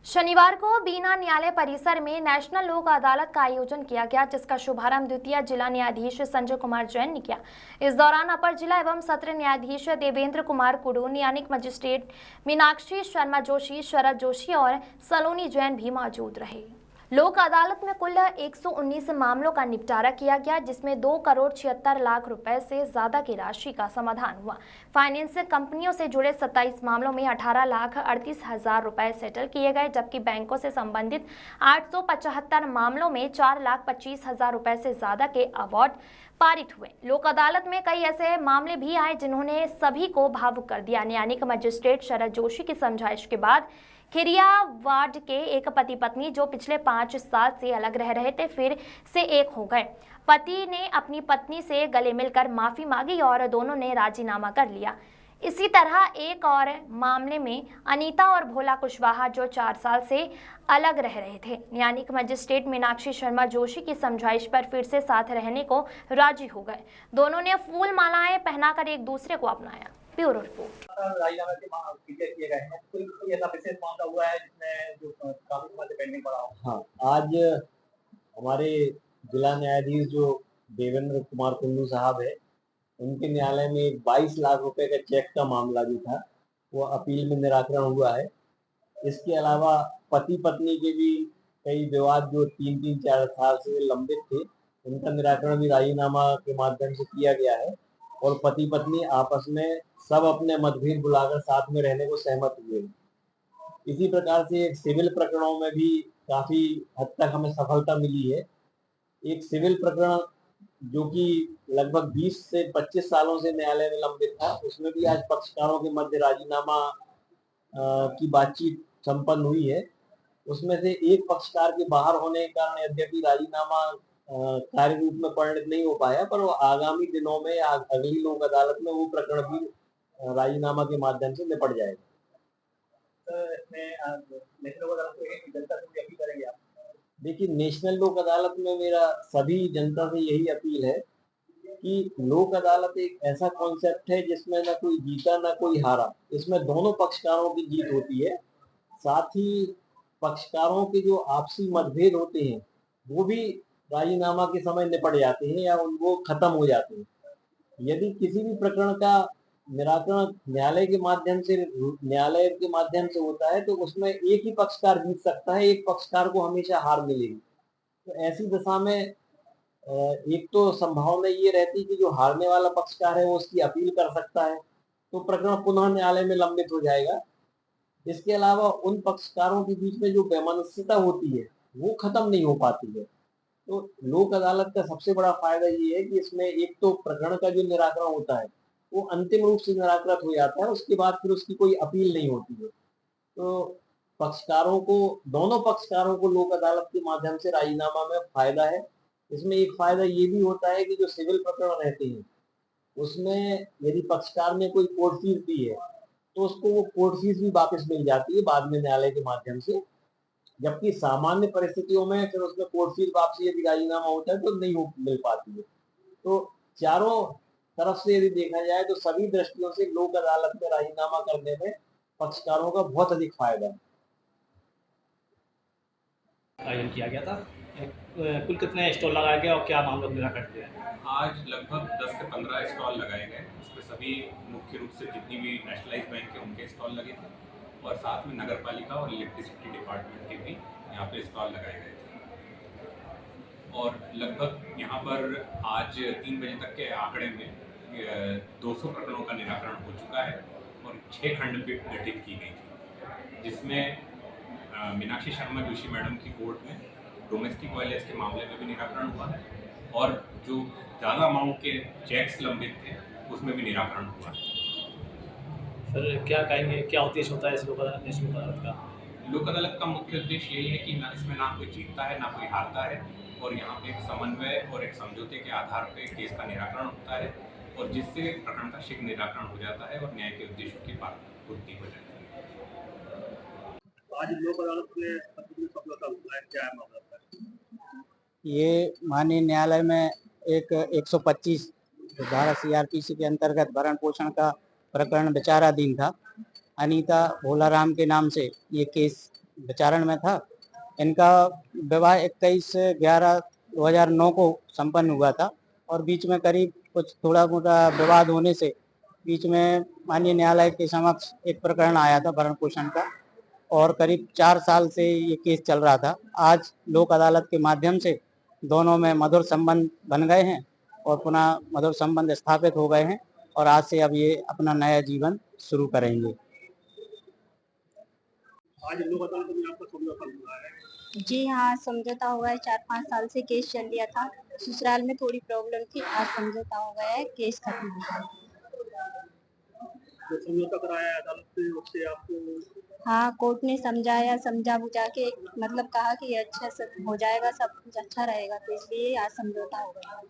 शनिवार को बीना न्यायालय परिसर में नेशनल लोक अदालत का आयोजन किया गया, जिसका शुभारंभ द्वितीय जिला न्यायाधीश संजय कुमार जैन ने किया। इस दौरान अपर जिला एवं सत्र न्यायाधीश देवेंद्र कुमार कुडू, न्यायिक मजिस्ट्रेट मीनाक्षी शर्मा जोशी, शरद जोशी और सलोनी जैन भी मौजूद रहे। लोक अदालत में कुल 119 मामलों का निपटारा किया गया, जिसमें 2 करोड़ 76 लाख रुपए से ज्यादा की राशि का समाधान हुआ। फाइनेंस कंपनियों से जुड़े 27 मामलों में 18 लाख 38 हजार रुपए सेटल किए गए, जबकि बैंकों से संबंधित 875 मामलों में 4 लाख 25 हजार रुपए से ज्यादा के अवार्ड पारित हुए। लोक अदालत में कई ऐसे मामले भी आए जिन्होंने सभी को भावुक कर दिया। न्यायिक मजिस्ट्रेट शरद जोशी की समझाइश के बाद खिरिया वार्ड के एक पति पत्नी जो पिछले 5 साल से अलग रह रहे थे, फिर से एक हो गए। पति ने अपनी पत्नी से गले मिलकर माफी मांगी और दोनों ने राजीनामा कर लिया। इसी तरह एक और मामले में अनीता और भोला कुशवाहा जो 4 साल से अलग रह रहे थे, न्यायिक मजिस्ट्रेट मीनाक्षी शर्मा जोशी की समझाइश पर फिर से साथ रहने को राजी हो गए। दोनों ने फूल मालाएं पहनाकर एक दूसरे को अपनाया। Bureau report. हाँ, आज हमारे जिला न्यायाधीश जो देवेंद्र कुमार कुल्लू साहब है, उनके न्यायालय में 22 लाख रुपए का चेक का मामला जो था वो अपील में निराकरण हुआ है। इसके अलावा पति पत्नी के भी कई विवाद जो 3-4 साल से लंबित थे, उनका निराकरण भी राजीनामा के माध्यम से किया गया है और पति पत्नी आपस में सब अपने मतभेद बुलाकर साथ में रहने को सहमत हुए। इसी प्रकार से सिविल प्रकरणों में भी काफी हद तक हमें सफलता मिली है। एक सिविल प्रकरण जो कि लगभग 20 से 25 सालों से न्यायालय में लंबित था, उसमें भी आज पक्षकारों के मध्य राजीनामा की बातचीत संपन्न हुई है। उसमें से एक पक्षकार के बाहर होने के कारण यद्यपि राजीनामा कार्य रूप में परिणत नहीं हो पाया, पर वो आगामी दिनों में या अगली लोक अदालत में वो प्रकरण भी राजीनामा के माध्यम से निपट जाएगा। देखिए, नेशनल लोक अदालत में मेरा सभी जनता से यही अपील है कि लोक अदालत एक ऐसा कॉन्सेप्ट है जिसमें ना कोई जीता ना कोई हारा। इसमें दोनों पक्षकारों की जीत होती है। साथ ही पक्षकारों के जो आपसी मतभेद होते हैं वो भी राजीनामा के समय निपट जाते हैं या वो खत्म हो जाते हैं। यदि किसी भी प्रकरण का निराकरण न्यायालय के माध्यम से होता है तो उसमें एक ही पक्षकार जीत सकता है, एक पक्षकार को हमेशा हार मिलेगी। तो ऐसी दशा में एक तो संभावना ये रहती है कि जो हारने वाला पक्षकार है वो उसकी अपील कर सकता है, तो प्रकरण पुनः न्यायालय में लंबित हो जाएगा। इसके अलावा उन पक्षकारों के बीच में जो वैमनस्यता होती है वो खत्म नहीं हो पाती है। तो लोक अदालत का सबसे बड़ा फायदा ये है कि इसमें एक तो प्रकरण का जो निराकरण होता है वो अंतिम रूप से निराकृत हो जाता है, उसके बाद फिर उसकी कोई अपील नहीं होती है। तो दोनों पक्षकारों को लोक अदालत के माध्यम से राजीनामा में फायदा है। इसमें एक फायदा ये भी होता है कि जो सिविल प्रकरण रहते हैं उसमें यदि पक्षकार ने कोई कोर्ट फीस दी है तो उसको वो कोर्ट फीस भी वापस मिल जाती है बाद में न्यायालय के माध्यम से, जबकि सामान्य परिस्थितियों में फिर उसमें कोर्ट फीस वापसी यदि राजीनामा होता है तो नहीं मिल पाती है। तो चारों तरफ से यदि देखा जाए तो सभी दृष्टियों से लोक अदालत में राजीनामा करने में पक्षकारों का बहुत अधिक फायदा है। आयोजन किया गया था। कुल कितने स्टॉल लगाया गया और क्या मामलों निराकरण किया? आज लगभग 10 से 15 स्टॉल लगाए गए। उसमें सभी मुख्य रूप से जितनी भी नेशनलाइज बैंक है उनके स्टॉल लगे थे और साथ में नगर पालिका और इलेक्ट्रिसिटी डिपार्टमेंट के भी यहाँ पे स्टॉल लगाए गए थे। और लगभग यहाँ पर आज 3 बजे तक के आंकड़े में 200 प्रकरणों का निराकरण हो चुका है और 6 खंडपीठ गठित की गई थी, जिसमें मीनाक्षी शर्मा जोशी मैडम की कोर्ट में डोमेस्टिक वायलेंस के मामले में भी निराकरण हुआ है और जो ज़्यादा अमाउंट के चेक्स लंबित थे उसमें भी निराकरण हुआ है। सर क्या कहेंगे, क्या उद्देश्य होता है इस लोक अदालत का? लोक अदालत का मुख्य उद्देश्य यही है कि इसमें ना कोई जीतता है ना कोई हारता है और यहाँ पे एक समन्वय और एक समझौते के आधार पर केस का निराकरण होता है और जिससे प्रकरण का शीघ्र निराकरण हो जाता है और न्याय के उद्देश्यों की पूर्ति हो जाती है। आज लोक अदालत में सफलता हुआ है, क्या है मामला? ये माननीय न्यायालय में एक 125 धारा CRPC के अंतर्गत भरण पोषण का प्रकरण विचाराधीन था। अनीता भोलाराम के नाम से ये केस विचारण में था। इनका विवाह 21/11/2009 को संपन्न हुआ था और बीच में करीब कुछ थोड़ा मोटा विवाद होने से बीच में माननीय न्यायालय के समक्ष एक प्रकरण आया था भरण पोषण का और करीब 4 साल से ये केस चल रहा था। आज लोक अदालत के माध्यम से दोनों में मधुर संबंध बन गए हैं और पुनः मधुर संबंध स्थापित हो गए हैं और आज से अब ये अपना नया जीवन शुरू करेंगे। आज लोक अदालत में आपका समझौता हुआ है। जी हाँ, समझौता हुआ है। 4-5 साल से केस चल रहा था। ससुराल में थोड़ी प्रॉब्लम थी, आज समझौता हो गया है, केस खत्म हो गया है। जो समझौता कराया है अदालत से उससे आपको हाँ, कोर्ट ने समझाया, समझा बुझा के मतलब कहा कि अच्छा से हो जाएगा, सब कुछ अच्छा रहेगा, तो इसलिए आज समझौता हो गया।